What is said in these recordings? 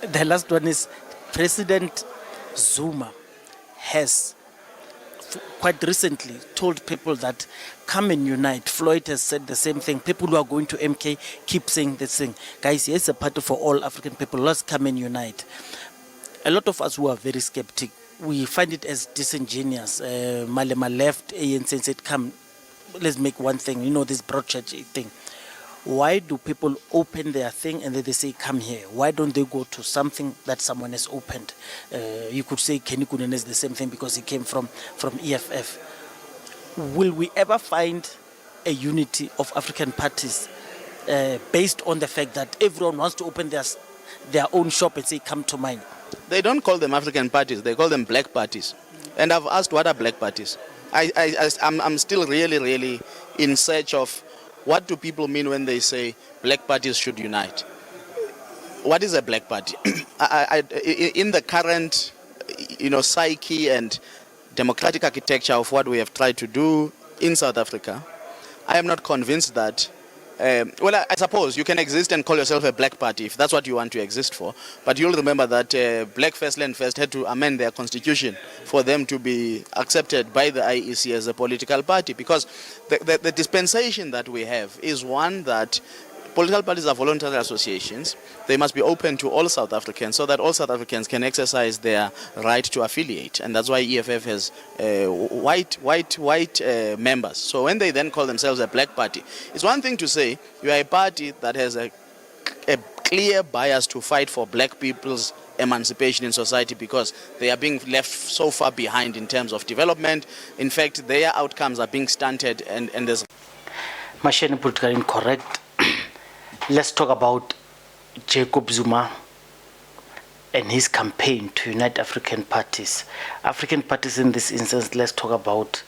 The last one is President Zuma has quite recently told people that come and unite. Floyd has said the same thing. People who are going to MK keep saying the same. Guys, here's a party for all African people. Let's come and unite. A lot of us who are very skeptic, we find it as disingenuous. Malema left ANC and said, come, let's make one thing, this broad church thing. Why do people open their thing and then they say, come here? Why don't they go to something that someone has opened? You could say Kenny Kunene is the same thing because he came from EFF. Will we ever find a unity of African parties based on the fact that everyone wants to open their own shop and say, come to mine? They don't call them African parties, they call them black parties. And I've asked, what are black parties? I'm still really in search of what do people mean when they say black parties should unite? What is a black party? In the current, psyche and democratic architecture of what we have tried to do in South Africa, I am not convinced that. I suppose you can exist and call yourself a black party if that's what you want to exist for. But you'll remember that Black First Land First had to amend their constitution for them to be accepted by the IEC as a political party, because the dispensation that we have is one that political parties are voluntary associations. They must be open to all South Africans so that all South Africans can exercise their right to affiliate. And that's why EFF has white members. So when they then call themselves a black party, it's one thing to say you are a party that has a clear bias to fight for black people's emancipation in society because they are being left so far behind in terms of development. In fact, their outcomes are being stunted and there's... Mashani politically incorrect. Let's talk about Jacob Zuma and his campaign to unite African parties. African parties in this instance, let's talk about,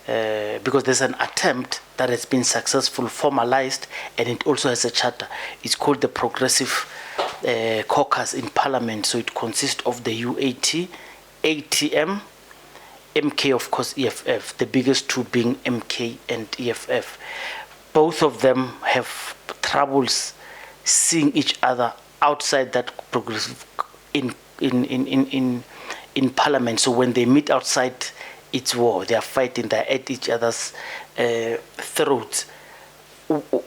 because there's an attempt that has been successful, formalized, and it also has a charter. It's called the Progressive Caucus in Parliament. So it consists of the UAT, ATM, MK, of course, EFF, the biggest two being MK and EFF. Both of them have troubles seeing each other outside that progressive in parliament. So when they meet outside, it's war. They are fighting. They're at each other's throats.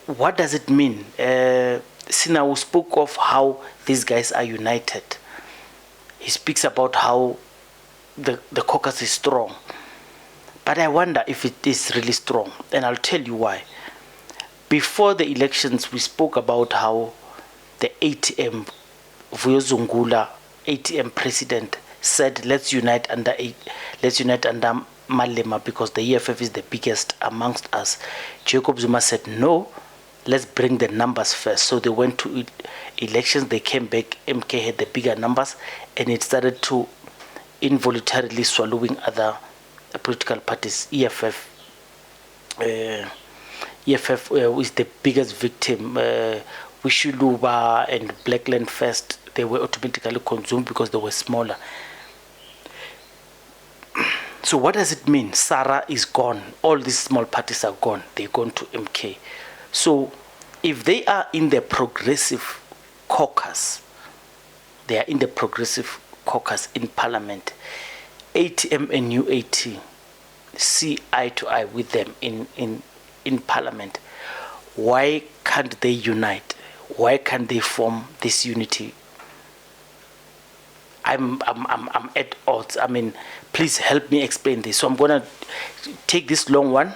What does it mean? Sinau spoke of how these guys are united. He speaks about how the caucus is strong. But I wonder if it is really strong, and I'll tell you why. Before the elections, we spoke about how the ATM, Vuyozungula, ATM president, said, let's unite under Malema because the EFF is the biggest amongst us. Jacob Zuma said, no, let's bring the numbers first. So they went to elections, they came back, MK had the bigger numbers, and it started to involuntarily swallowing other political parties. EFF is the biggest victim. Wishuluba and Blackland First, they were automatically consumed because they were smaller. So what does it mean? Sarah is gone. All these small parties are gone. They've gone to MK. So if they are in the Progressive Caucus, they are in the Progressive Caucus in Parliament, ATM and UAT see eye to eye with them in Parliament. Why can't they unite? Why can't they form this unity? I'm at odds. I mean, please help me explain this. So I'm gonna take this long one.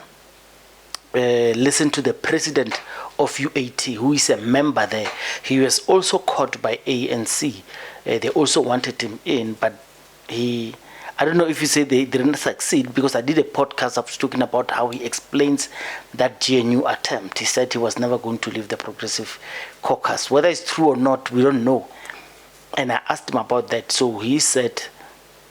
Listen to the president of UAT, who is a member there. He was also caught by ANC. They also wanted him in, but I don't know if you say they didn't succeed, because I did a podcast I was talking about how he explains that GNU attempt. He said he was never going to leave the Progressive Caucus. Whether it's true or not, we don't know. And I asked him about that. So he said,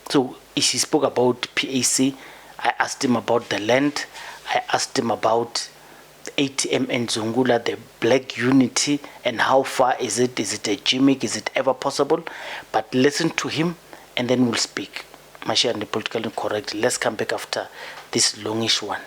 so he spoke about PAC. I asked him about the land. I asked him about ATM and Zungula, the black unity, and how far is it? Is it a gimmick? Is it ever possible? But listen to him, and then we'll speak. Mashi and the politically incorrect. Let's come back after this longish one.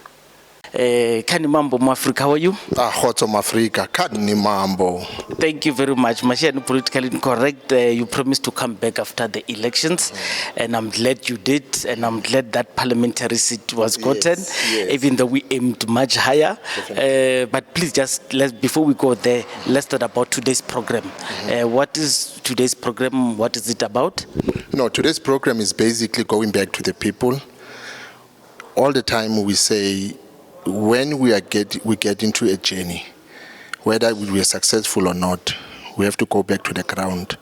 Kani mambo Mwafrika, how are you? Khotso Africa, kani mambo. Thank you very much. Mashiane, politically incorrect. You promised to come back after the elections, and I'm glad you did, and I'm glad that parliamentary seat was gotten, even though we aimed much higher. But please, before we go there, let's talk about today's program. What is today's program? What is it about? No, today's program is basically going back to the people. All the time we say, when we get into a journey, whether we are successful or not, we have to go back to the ground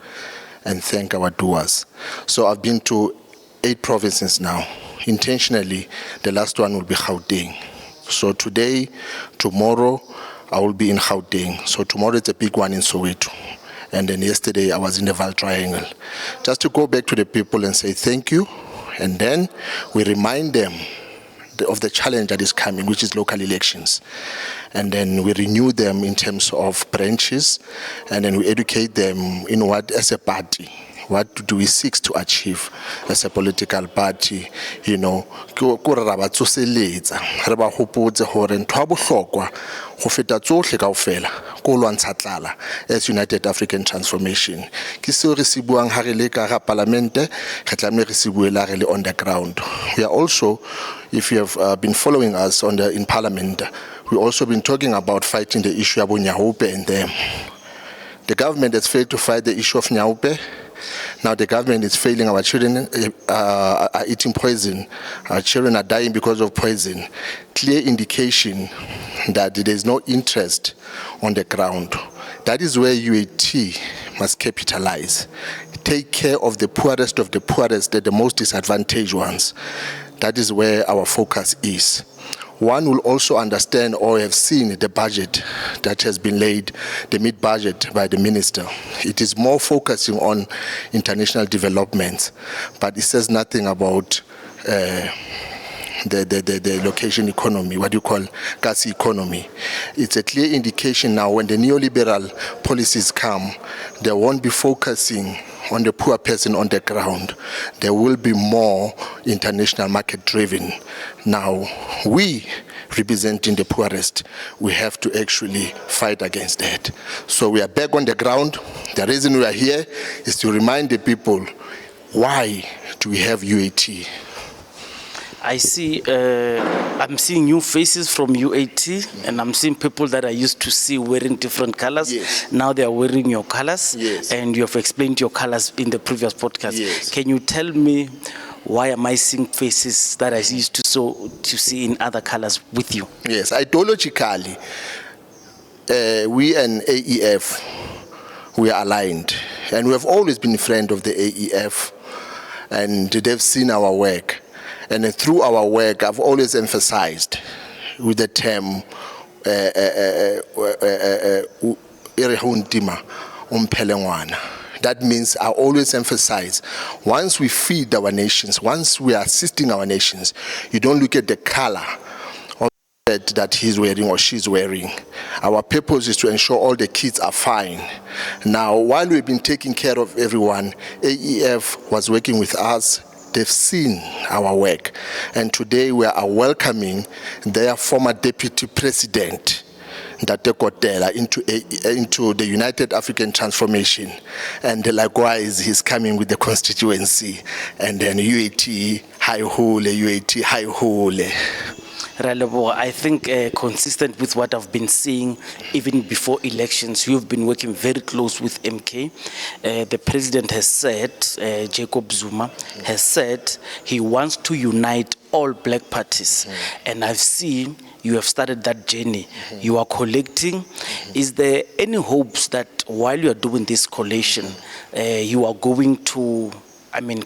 and thank our doers. So I've been to 8 provinces now. Intentionally, the last one will be Gauteng. So today, tomorrow, I will be in Gauteng. So tomorrow it's a big one in Soweto. And then yesterday I was in the Val Triangle. Just to go back to the people and say thank you. And then we remind them of the challenge that is coming, which is local elections. And then we renew them in terms of branches, and then we educate them in what, as a party, what do we seek to achieve as a political party, you know. As United African Transformation. On the ground. We are also, if you have been following us in Parliament, we've also been talking about fighting the issue of Nyahupe and them. The government has failed to fight the issue of Nyahupe. Now the government is failing. Our children are eating poison. Our children are dying because of poison. Clear indication that there is no interest on the ground. That is where UAT must capitalize. Take care of the poorest, the most disadvantaged ones. That is where our focus is. One will also understand or have seen the budget that has been laid, the mid-budget by the minister. It is more focusing on international developments, but it says nothing about the location economy, what you call gas economy. It's a clear indication now when the neoliberal policies come, they won't be focusing on the poor person on the ground. There will be more international market driven. Now, we representing the poorest, we have to actually fight against that. So we are back on the ground. The reason we are here is to remind the people, why do we have UAT? I see, I'm seeing new faces from UAT, and I'm seeing people that I used to see wearing different colors. Yes. Now they are wearing your colors, yes. And you have explained your colors in the previous podcast. Yes. Can you tell me why am I seeing faces that I used to see in other colors with you? Yes, ideologically, we and AEF, we are aligned. And we have always been friends of the AEF, and they've seen our work. And through our work, I've always emphasized with the term that means I always emphasize, once we feed our nations, once we are assisting our nations, you don't look at the color of that he's wearing or she's wearing. Our purpose is to ensure all the kids are fine. Now, while we've been taking care of everyone, AEF was working with us. They've seen our work, and today we are welcoming their former deputy president, Ndate Kotela, into the United African Transformation, and likewise he's coming with the constituency, and then UAT high hole, UAT high hole. I think consistent with what I've been seeing even before elections, you've been working very close with MK. The president has said, Jacob Zuma has said he wants to unite all black parties. And I've seen you have started that journey. You are collecting. Is there any hopes that while you are doing this collation, you are going to,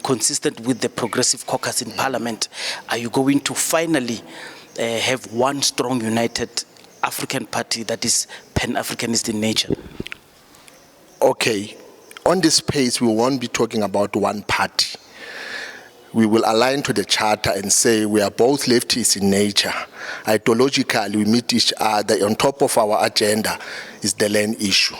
consistent with the progressive caucus in parliament, are you going to finally have one strong united African party that is pan-Africanist in nature? Okay, on this space we won't be talking about one party. We will align to the charter and say we are both leftists in nature. Ideologically we meet each other. On top of our agenda is the land issue.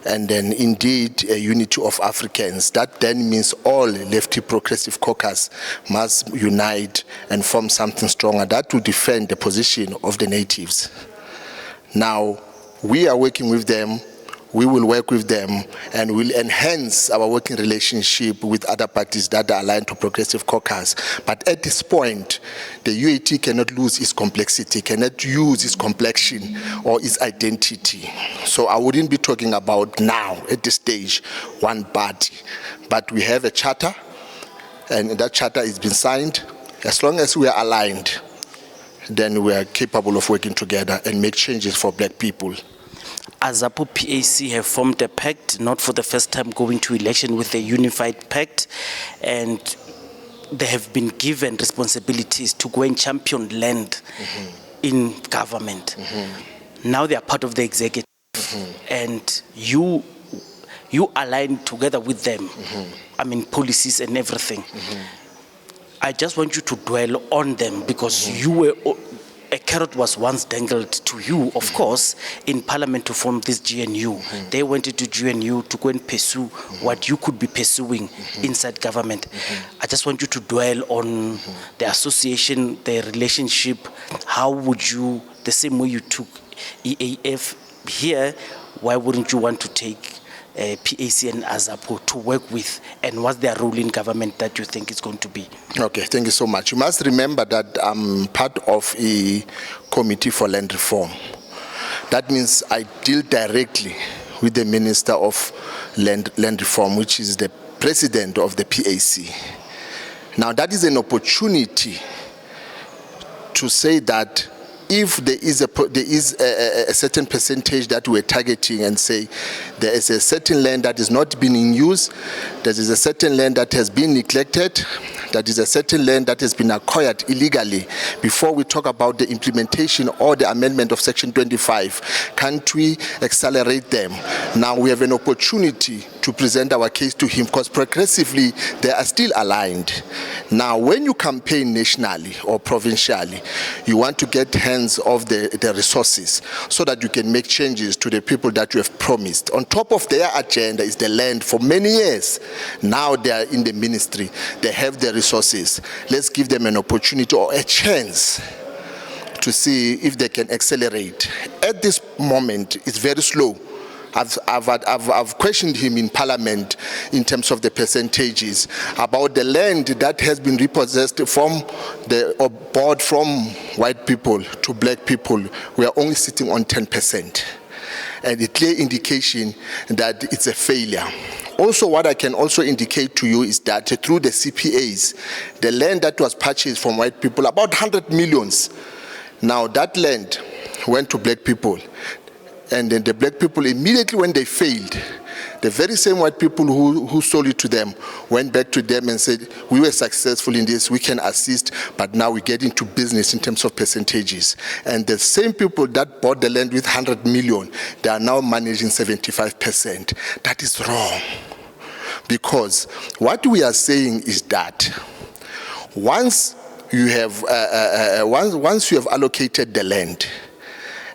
and then indeed a unity of Africans. That then means all lefty progressive caucus must unite and form something stronger that will defend the position of the natives. Now, we are working with them, we will work with them, and will enhance our working relationship with other parties that are aligned to Progressive Caucus. But at this point, the UAT cannot lose its complexity, cannot use its complexion or its identity. So I wouldn't be talking about now, at this stage, one party. But we have a charter, and that charter has been signed. As long as we are aligned, then we are capable of working together and make changes for black people. AZAPO PAC have formed a pact, not for the first time going to election with a unified pact, and they have been given responsibilities to go and champion land in government. Now they are part of the executive, and you align together with them, I mean policies and everything. I just want you to dwell on them, because you were, a carrot was once dangled to you, of course, in Parliament to form this GNU. They went into GNU to go and pursue what you could be pursuing inside government. I just want you to dwell on the association, the relationship. How would you, the same way you took EAF here, why wouldn't you want to take PAC and AZAPO to work with, and what's their role in government that you think is going to be? Okay, thank you so much. You must remember that I'm part of a committee for land reform. That means I deal directly with the Minister of Land Reform, which is the president of the PAC. Now that is an opportunity to say that if there is a certain percentage that we're targeting, and say there is a certain land that is not being in use, there is a certain land that has been neglected, that is a certain land that has been acquired illegally, before we talk about the implementation or the amendment of Section 25, can't we accelerate them? Now we have an opportunity to present our case to him, because progressively they are still aligned. Now when you campaign nationally or provincially, you want to get hands of the resources so that you can make changes to the people that you have promised. On top of their agenda is the land for many years. Now they are in the ministry, they have the resources. Let's give them an opportunity or a chance to see if they can accelerate. At this moment, it's very slow. I've questioned him in Parliament in terms of the percentages about the land that has been repossessed from or bought from white people to black people. We are only sitting on 10%, and a clear indication that it's a failure. Also, what I can also indicate to you is that through the CPAs, the land that was purchased from white people, about 100 millions. Now that land went to black people. And then the black people, immediately when they failed, the very same white people who sold it to them went back to them and said, we were successful in this, we can assist, but now we get into business in terms of percentages. And the same people that bought the land with 100 million, they are now managing 75%. That is wrong. Because what we are saying is that once you have allocated the land,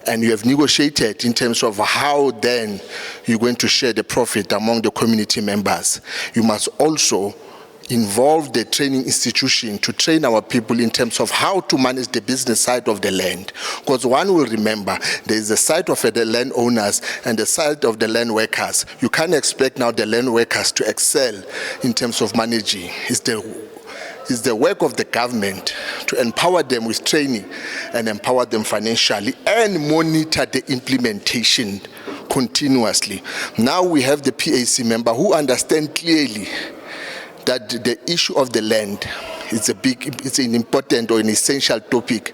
and you have negotiated in terms of how then you're going to share the profit among the community members, you must also involve the training institution to train our people in terms of how to manage the business side of the land. Because one will remember, there is a side of the landowners and the side of the land workers. You can't expect now the land workers to excel in terms of managing. It's the work of the government to empower them with training and empower them financially and monitor the implementation continuously. Now we have the PAC member who understand clearly that the issue of the land is it's an important or an essential topic.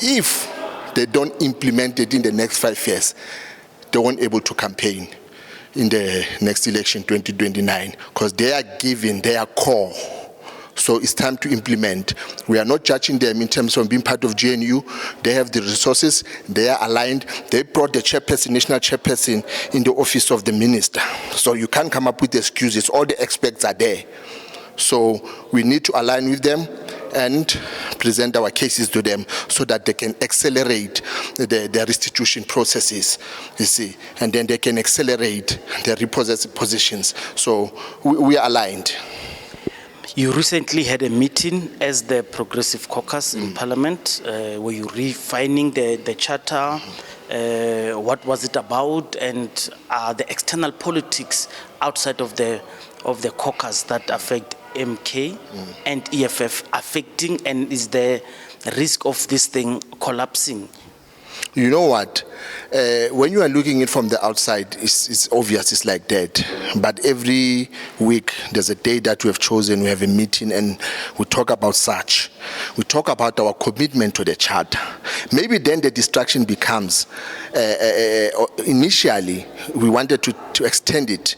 If they don't implement it in the next 5 years, they won't be able to campaign in the next election 2029, because they are given their core. So it's time to implement. We are not judging them in terms of being part of GNU. They have the resources, they are aligned. They brought the chairperson, national chairperson, in the office of the minister. So you can't come up with excuses. All the experts are there. So we need to align with them and present our cases to them so that they can accelerate the restitution processes, you see, and then they can accelerate their repossessed positions. So we are aligned. You recently had a meeting as the Progressive Caucus in Parliament. Were you refining the charter? What was it about? And are the external politics outside of the caucus that affect MK and EFF affecting, and is there a risk of this thing collapsing? You know what? When you are looking it from the outside, it's obvious, it's like that. But every week, there's a day that we have chosen, we have a meeting, and we talk about such. We talk about our commitment to the charter. Maybe then the distraction becomes, initially, we wanted to extend it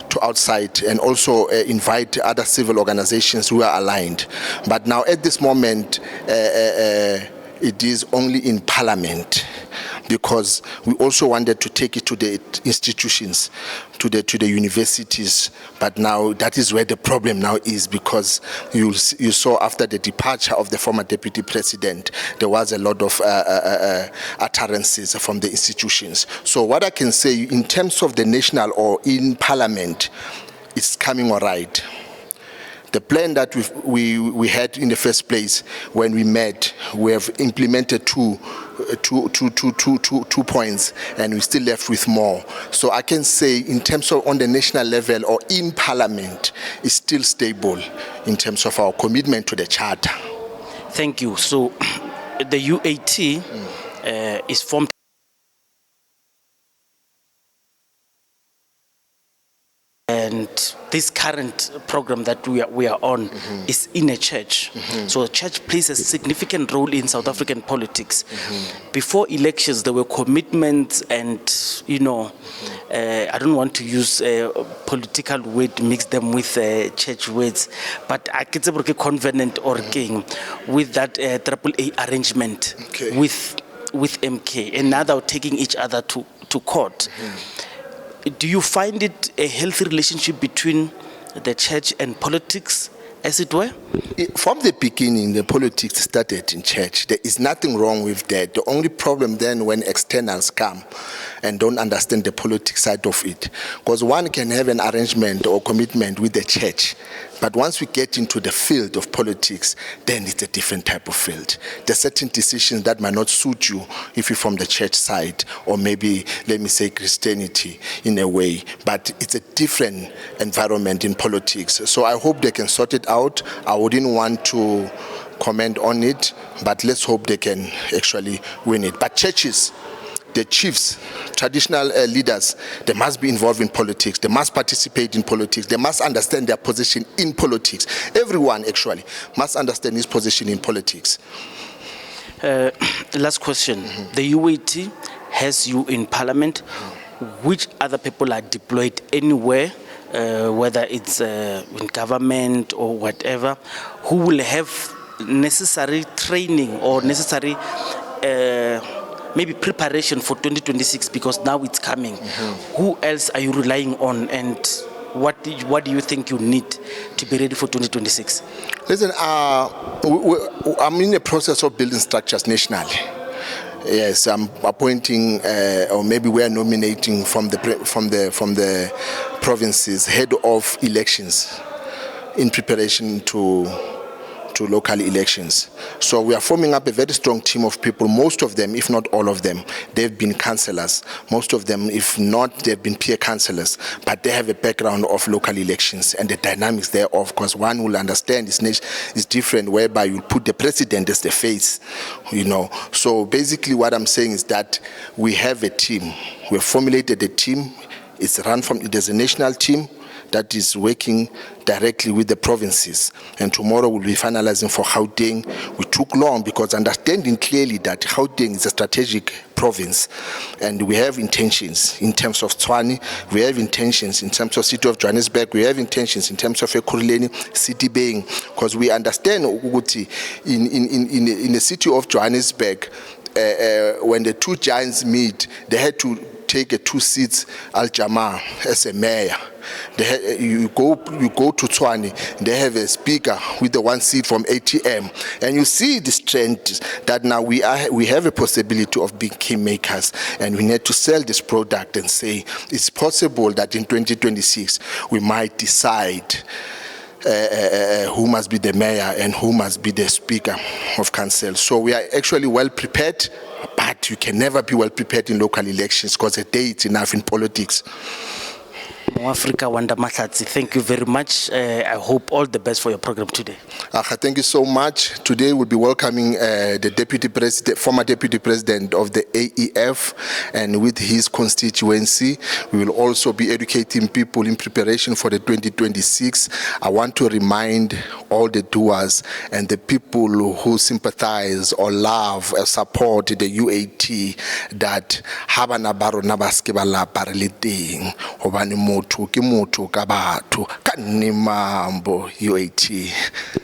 to outside and also invite other civil organizations who are aligned. But now at this moment, it is only in Parliament, because we also wanted to take it to the institutions, to the universities. But now that is where the problem now is, because you saw after the departure of the former deputy president, there was a lot of utterances from the institutions. So what I can say in terms of the national or in Parliament, it's coming all right. The plan that we had in the first place when we met, we have implemented two points, and we still left with more. So I can say in terms of on the national level or in Parliament, it's still stable in terms of our commitment to the charter. Thank you. So the UAT is formed. And this current program that we are on is in a church. So a church plays a significant role in South African politics. Before elections, there were commitments and, I don't want to use political word, mix them with church words, but I can say covenant or king with that AAA arrangement with MK, and now they're taking each other to court. Do you find it a healthy relationship between the church and politics, as it were? From the beginning, the politics started in church. There is nothing wrong with that. The only problem then when externals come and don't understand the politics side of it. Because one can have an arrangement or commitment with the church, but once we get into the field of politics, then it's a different type of field. There's certain decisions that might not suit you if you're from the church side, or maybe, let me say, Christianity in a way. But it's a different environment in politics. So I hope they can sort it out. I wouldn't want to comment on it, but let's hope they can actually win it. But churches, the chiefs, traditional leaders, they must be involved in politics. They must participate in politics. They must understand their position in politics. Everyone, actually, must understand his position in politics. The last question. The UAT has you in Parliament. Which other people are deployed anywhere, whether it's in government or whatever, who will have necessary training or necessary maybe preparation for 2026, because now it's coming? Who else are you relying on, and what do you think you need to be ready for 2026? Listen, I'm in the process of building structures nationally. Yes, I'm appointing, or maybe we are nominating from the provinces head of elections in preparation to local elections. So we are forming up a very strong team of people. Most of them, if not all of them, they've been councillors. Most of them, if not, they've been peer councillors, but they have a background of local elections and the dynamics thereof, because one will understand is different, whereby you put the president as the face, So basically what I'm saying is that we have a team. We've formulated a team. There's a national team that is working directly with the provinces, and tomorrow we'll be finalizing for Gauteng. We took long because understanding clearly that Gauteng is a strategic province, and we have intentions in terms of Tshwane, we have intentions in terms of city of Johannesburg, we have intentions in terms of Ekurhuleni, City Baying, because we understand Uguti in the city of Johannesburg, when the two giants meet, they had to take a 2 seats Al Jama as a mayor. You go to Tshwane, they have a speaker with the 1 seat from ATM, and you see this trend that now we have a possibility of being kingmakers, and we need to sell this product and say it's possible that in 2026 we might decide who must be the mayor and who must be the speaker of council. So we are actually well prepared, but you can never be well prepared in local elections because a day it's enough in politics. Africa Wanda Mahlatsi, thank you very much. I hope all the best for your program today. Thank you so much. Today we'll be welcoming the former deputy president of the AEF, and with his constituency, we will also be educating people in preparation for the 2026. I want to remind all the doers and the people who sympathize or love or support the UAT that habana baro na baske ba la parleting hobane motho ke motho ka batho kanimambo UAT.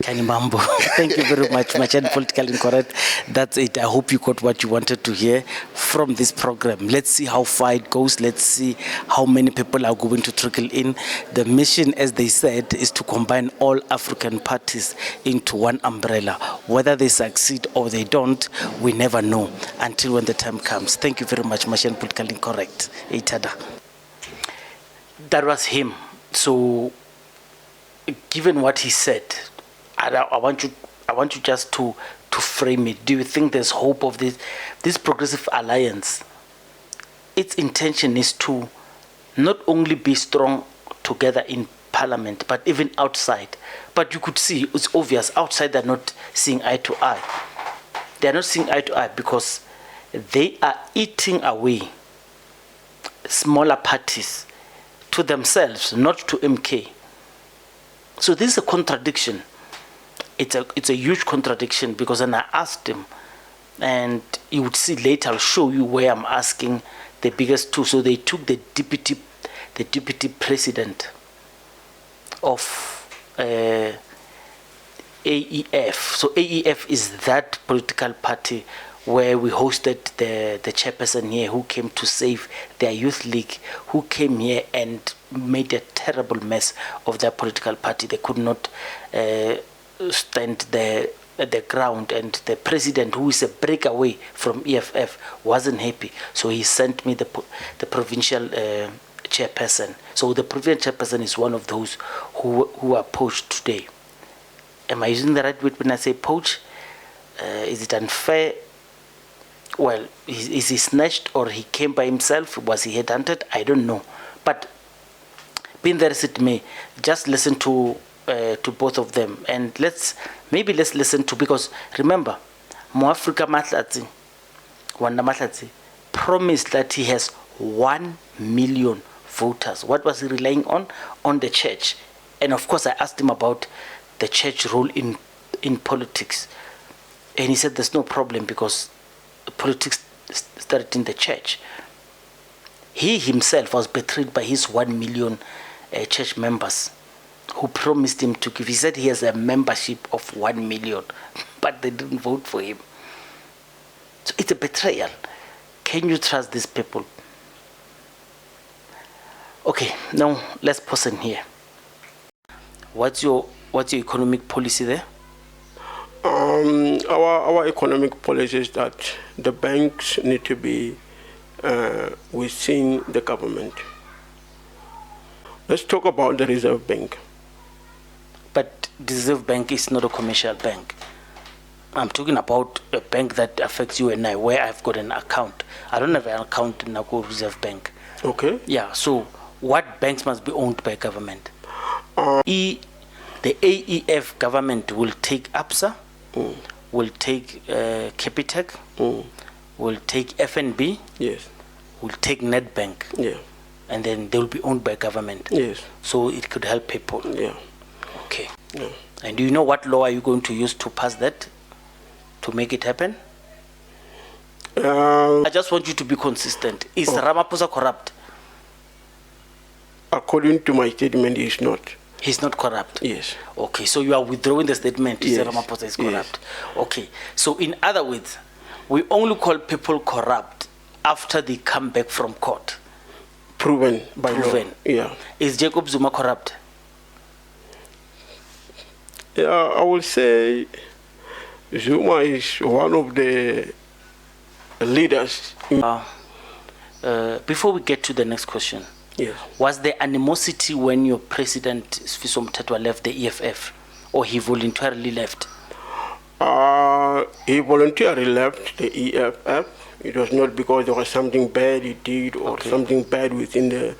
Kanimambo. Thank you very much. Machine Political Incorrect. That's it. I hope you got what you wanted to hear from this program. Let's see how far it goes. Let's see how many people are going to trickle in. The mission, as they said, is to combine all African parties into one umbrella. Whether they succeed or they don't, we never know until when the time comes. Thank you very much, Machine Political Incorrect. Itada. That was him. So, given what he said, I want you just to frame it. Do you think there's hope of this progressive alliance? Its intention is to not only be strong together in parliament, but even outside. But you could see, it's obvious, outside they're not seeing eye to eye. They're not seeing eye to eye because they are eating away smaller parties to themselves, not to MK. So this is a contradiction. It's a huge contradiction, because when I asked him, and you would see later, I'll show you where I'm asking the biggest two. So they took the deputy president of AEF. So AEF is that political party where we hosted the chairperson here who came to save their youth league, who came here and made a terrible mess of their political party. They could not stand the ground, and the president, who is a breakaway from EFF, wasn't happy. So he sent me the provincial chairperson. So the provincial chairperson is one of those who are poached today. Am I using the right word when I say poach? Is it unfair? Well, is he snatched or he came by himself? Was he headhunted? I don't know. But being there as it may, just listen to both of them, and let's listen to, because remember, Moafrika Mahlatsi, Wanda Mahlatsi, promised that he has 1 million voters. What was he relying on? On the church. And of course I asked him about the church role in politics, and he said there's no problem because politics started in the church. He himself was betrayed by his 1 million church members who promised him to give. He said he has a membership of 1 million, but they didn't vote for him. So it's a betrayal. Can you trust these people? Okay, now let's pause in here. What's your economic policy there? Our economic policy is that the banks need to be within the government. Let's talk about the Reserve Bank. But the Reserve Bank is not a commercial bank. I'm talking about a bank that affects you and I, where I've got an account. I don't have an account in Nago Reserve Bank. Okay. Yeah, so what banks must be owned by government? The AEF government will take ABSA, will take Capitec, will take FNB, yes, will take Nedbank, yeah, and then they will be owned by government. yes, So it could help people. yeah. Okay. Yeah. And do you know what law are you going to use to pass that, to make it happen? I just want you to be consistent. Is Ramaphosa corrupt? According to my statement, he is not. He's not corrupt? Yes. Okay, so you are withdrawing the statement to say Yes. Ramaphosa is Yes. corrupt. Okay, so in other words, we only call people corrupt after they come back from court? Proven by law. Proven. Yeah. Is Jacob Zuma corrupt? Yeah, I will say Zuma is one of the leaders. Before we get to the next question, Yes. was there animosity when your president Sfiso Mtatwa left the EFF, or he voluntarily left? He voluntarily left the EFF. It was not because there was something bad he did or something bad within the.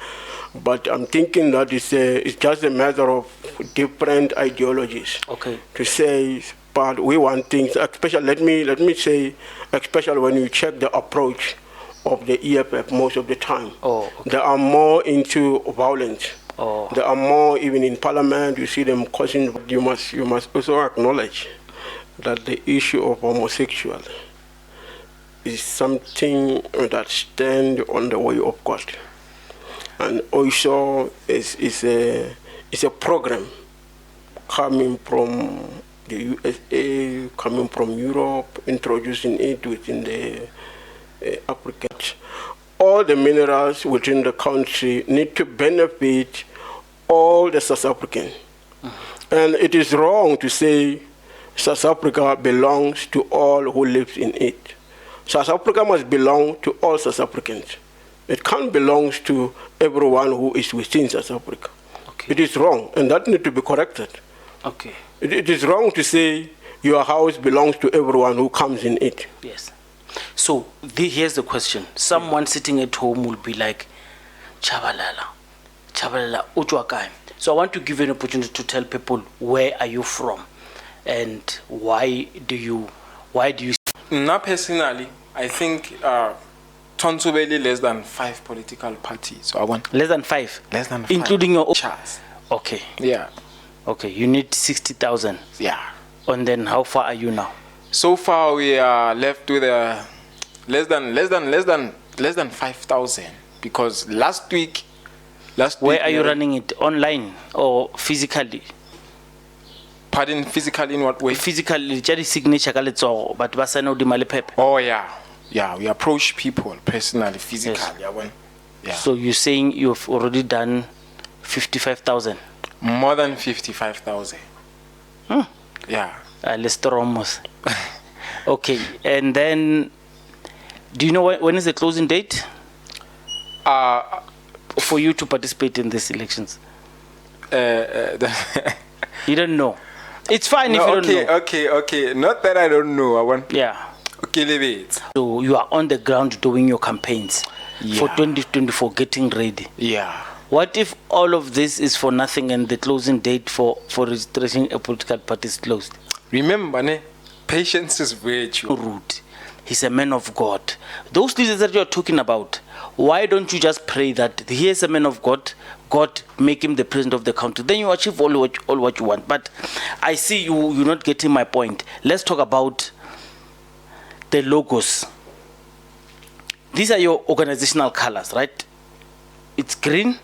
But I'm thinking that it's just a matter of different ideologies. Okay. To say, but we want things, especially, let me say, especially when you check the approach of the EFF most of the time. Oh, okay. They are more into violence. Oh. They are more, even in parliament, you see them causing. You must also acknowledge that the issue of homosexual is something that stands on the way of God. And also is a program coming from the USA, coming from Europe, introducing it within the Africa. All the minerals within the country need to benefit all the South Africans. And it is wrong to say South Africa belongs to all who live in it. South Africa must belong to all South Africans. It can't belong to everyone who is within South Africa. Okay. It is wrong, and that needs to be corrected. Okay. It is wrong to say your house belongs to everyone who comes in it. Yes. So here's the question. Someone sitting at home will be like, Chabalala, Ujwa kai. So I want to give you an opportunity to tell people, where are you from, and why do you? Now, personally, I think Tontubeli less than 5 political parties. So I want Less than 5? less than 5. Including your own? Chas. Okay. Yeah. Okay, you need 60,000. Yeah. And then how far are you now? So far we are left with less than 5,000, because last week. Where are you running it? Online or physically? Pardon, physically in what way? Physically, just signature but basano di mali pepe. Oh yeah. Yeah, we approach people personally, physically. Yes. Yeah. So you're saying you've already done 55,000? More than 55,000. Yeah. Let's throw almost. Okay, and then do you know when is the closing date for you to participate in these elections? You don't know. It's fine if you don't know. Okay. Not that I don't know. Yeah. Okay, leave it. So you are on the ground doing your campaigns for 2024, getting ready. Yeah. What if all of this is for nothing and the closing date for registering a political party is closed? Remember, patience is virtue. Rude. He's a man of God. Those leaders that you're talking about, why don't you just pray that he is a man of God, God make him the president of the country? Then you achieve all what you want. But I see you're not getting my point. Let's talk about the logos. These are your organizational colors, right? It's green,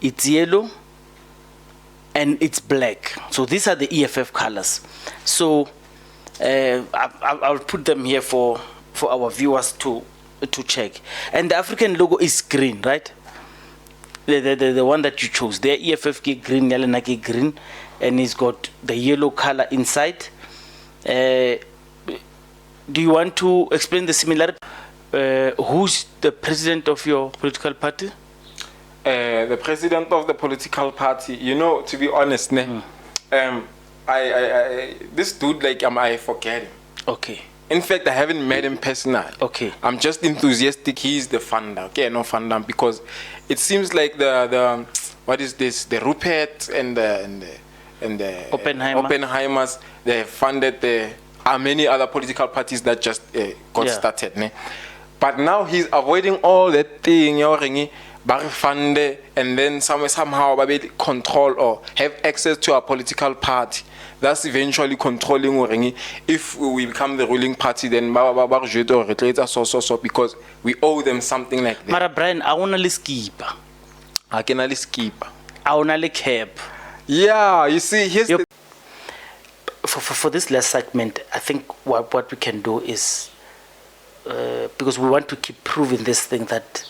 it's yellow, and it's black. So these are the EFF colors. So I'll put them here for our viewers to check. And the African logo is green, right? The one that you chose. The EFF green, Yalenaki green, and it's got the yellow color inside. Do you want to explain the similarity? Who's the president of your political party? The president of the political party, to be honest, this dude, I forget him. Okay. In fact, I haven't met him personally. Okay. I'm just enthusiastic. He's the funder. Okay, no funder, because it seems like the what is this? The Rupert and the Oppenheimers. They funded there are many other political parties that just got started. Ne? But now he's avoiding all that thing. Fund and then somehow control or have access to a political party. That's eventually controlling if we become the ruling party, then because we owe them something like that. Mara Brian, I want to skip. I can skip. I want to cap. Yeah, you see, here's the for this last segment, I think what we can do is because we want to keep proving this thing that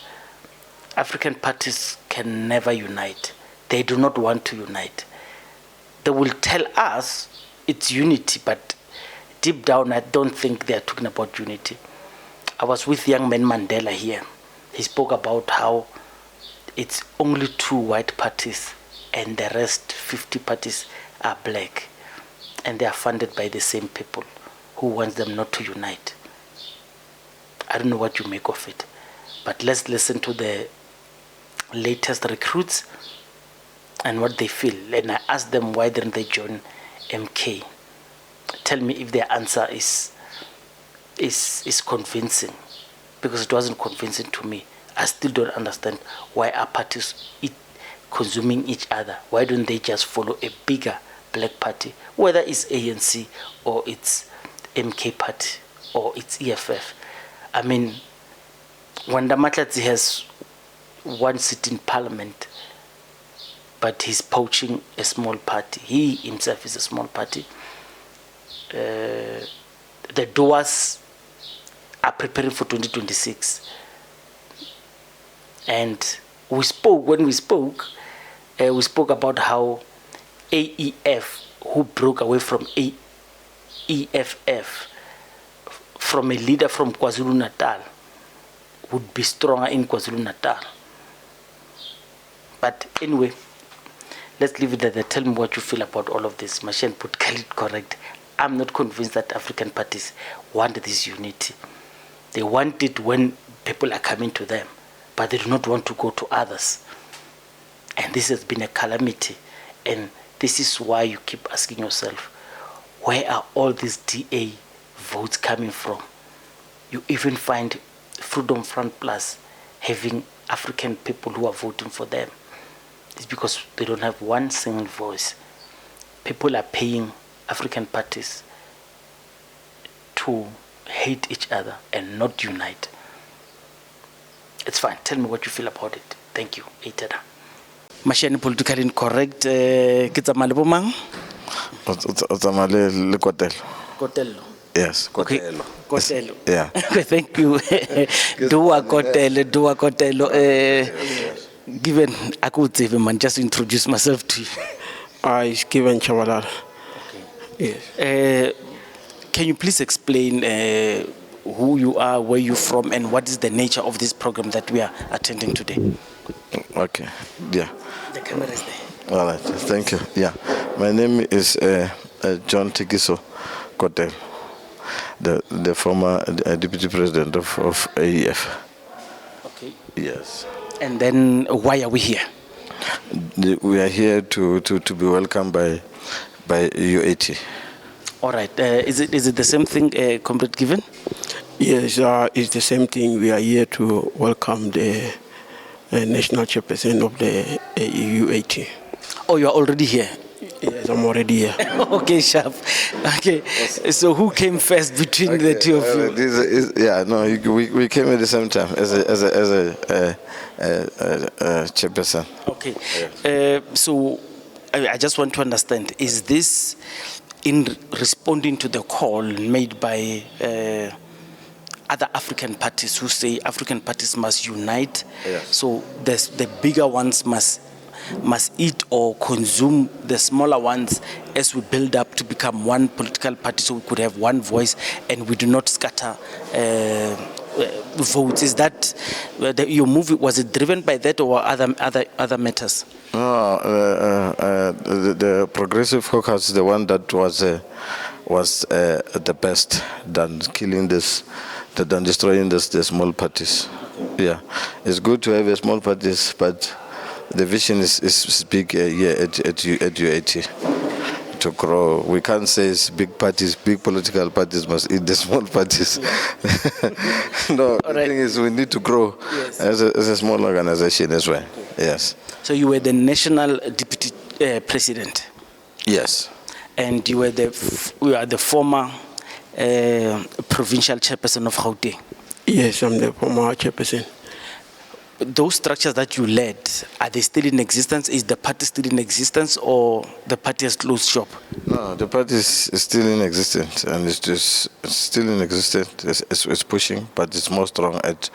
African parties can never unite. They do not want to unite. They will tell us it's unity, but deep down, I don't think they are talking about unity. I was with young man Mandela here. He spoke about how it's only 2 white parties and the rest 50 parties are black. And they are funded by the same people who wants them not to unite. I don't know what you make of it. But let's listen to the latest recruits and what they feel. And I asked them why didn't they join MK. Tell me if their answer is convincing, because it wasn't convincing to me. I still don't understand why are parties consuming each other. Why don't they just follow a bigger black party, whether it's ANC or it's MK party or it's EFF? I mean, when Matlatsi has 1 seat in parliament, but he's poaching a small party. He himself is a small party. The doers are preparing for 2026. And when we spoke about how AEF, who broke away from EFF, from a leader from KwaZulu-Natal, would be stronger in KwaZulu-Natal. But anyway, let's leave it at that. Tell me what you feel about all of this. Mashen put Khalid correct. I'm not convinced that African parties want this unity. They want it when people are coming to them, but they do not want to go to others. And this has been a calamity. And this is why you keep asking yourself, where are all these DA votes coming from? You even find Freedom Front Plus having African people who are voting for them. It's because they don't have one single voice. People are paying African parties to hate each other and not unite. It's fine. Tell me what you feel about it. Thank you. Eitada. Mashani politically incorrect. Kita malibomang. Otamale le Kotelo. Kotelo. Yes, Kotelo. Okay. Kotelo. Yeah. Thank you. Dua Kotelo. Given I could even man just introduce myself to you. It's given Chavalala. Okay. Yes. Can you please explain who you are, where you're from, and what is the nature of this program that we are attending today? Okay. Yeah. The camera is there. All right. Thank you. Yeah. My name is John Tikiso Kotelo, the former deputy president of AEF. Okay. Yes. And then why are we here? We are here to be welcomed by UAT. All right. Is it the same thing, Comrade Given? Yes, it's the same thing. We are here to welcome the national chairperson of the UAT. Oh, you are already here? Yes, I'm already here. Okay, sharp. Okay. So who came first between the two of you? We came at the same time as a chairperson. Okay. So I just want to understand, is this in responding to the call made by other African parties who say African parties must unite? Yes. So the bigger ones must eat or consume the smaller ones as we build up to become one political party, so we could have one voice and we do not scatter votes. Is that your movie? Was it driven by that or other matters? No, the Progressive Caucus is the one that was the best than killing than destroying the small parties. Yeah, it's good to have a small parties, but the vision is big here at UAT to grow. We can't say it's big parties, big political parties must eat the small parties. No, the thing is we need to grow as a small organization as well. Yes. So you were the national deputy president? Yes. And you are the former provincial chairperson of Gauteng? Yes, I'm the former chairperson. those structures that you led, are they still in existence? Is the party still in existence, or the party has closed shop? No, the party is still in existence, and it's still in existence. It's pushing, but it's more strong at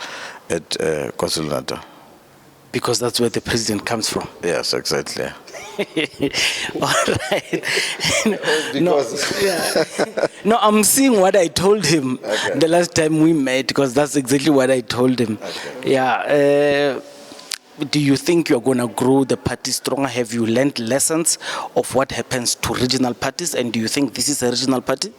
KwaZulu-Natal. Because that's where the president comes from. Yes, exactly. All right. No, no, I'm seeing what I told him the last time we met, because that's exactly what I told him. Okay. Yeah. Do you think you're going to grow the party stronger? Have you learned lessons of what happens to regional parties? And do you think this is a regional party?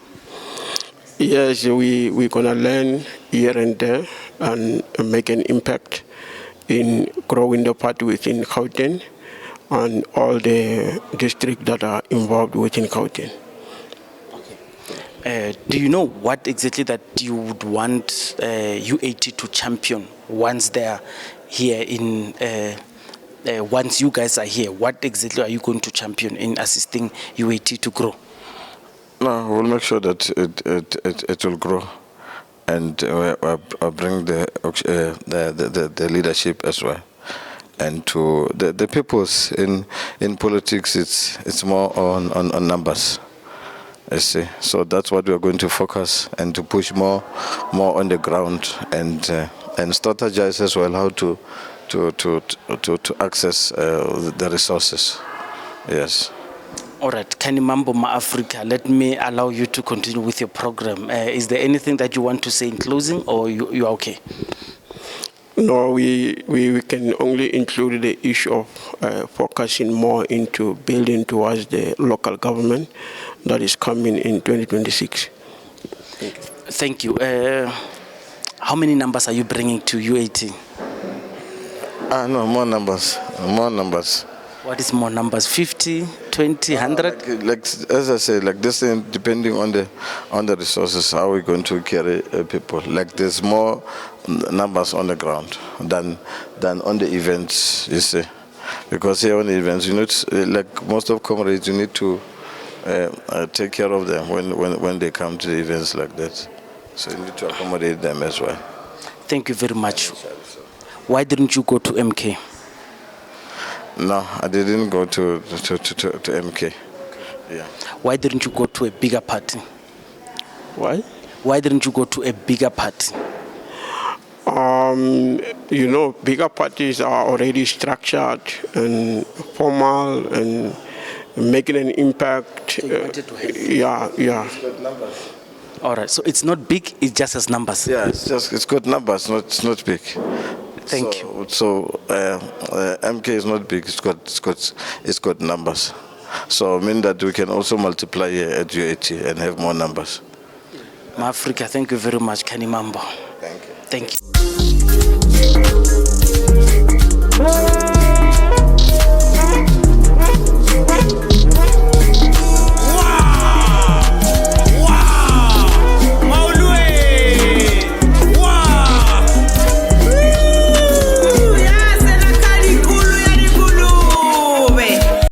Yes, we're going to learn here and there and make an impact in growing the party within Gauteng and all the districts that are involved within Gauteng. Do you know what exactly that you would want UAT to champion once they're here in, once you guys are here? What exactly are you going to champion in assisting UAT to grow? No, we'll make sure that it will grow, and I'll bring the leadership as well. And to the peoples in politics, it's more on numbers. I see. So that's what we are going to focus and to push more on the ground and strategize as well how to access the resources. Yes. All right, Kanimambo Ma-Africa, let me allow you to continue with your program. Is there anything that you want to say in closing, or you are okay? No, we can only include the issue of focusing more into building towards the local government that is coming in 2026. Thank you. How many numbers are you bringing to UAT? No, more numbers. More numbers. What is more numbers? 50, 20, 100? Like as I say, like this thing, depending on the resources, how we're going to carry people. Like there's more numbers on the ground than on the events, you see. Because here on the events, you need, like most of comrades, you need to take care of them when they come to the events like that. So you need to accommodate them as well. Thank you very much. Why didn't you go to MK? No, I didn't go to MK. Yeah. Why didn't you go to a bigger party? Why? Why didn't you go to a bigger party? You know, bigger parties are already structured and formal and making an impact. So you wanted to have yeah. All right, so it's not big, it just has numbers. Yeah, it's got numbers, it's not big. Thank you. So MK is not big, it's got numbers. So I mean that we can also multiply here at UAT and have more numbers. Ma-Africa, thank you very much, Kanimambo. Thank you. Thank you.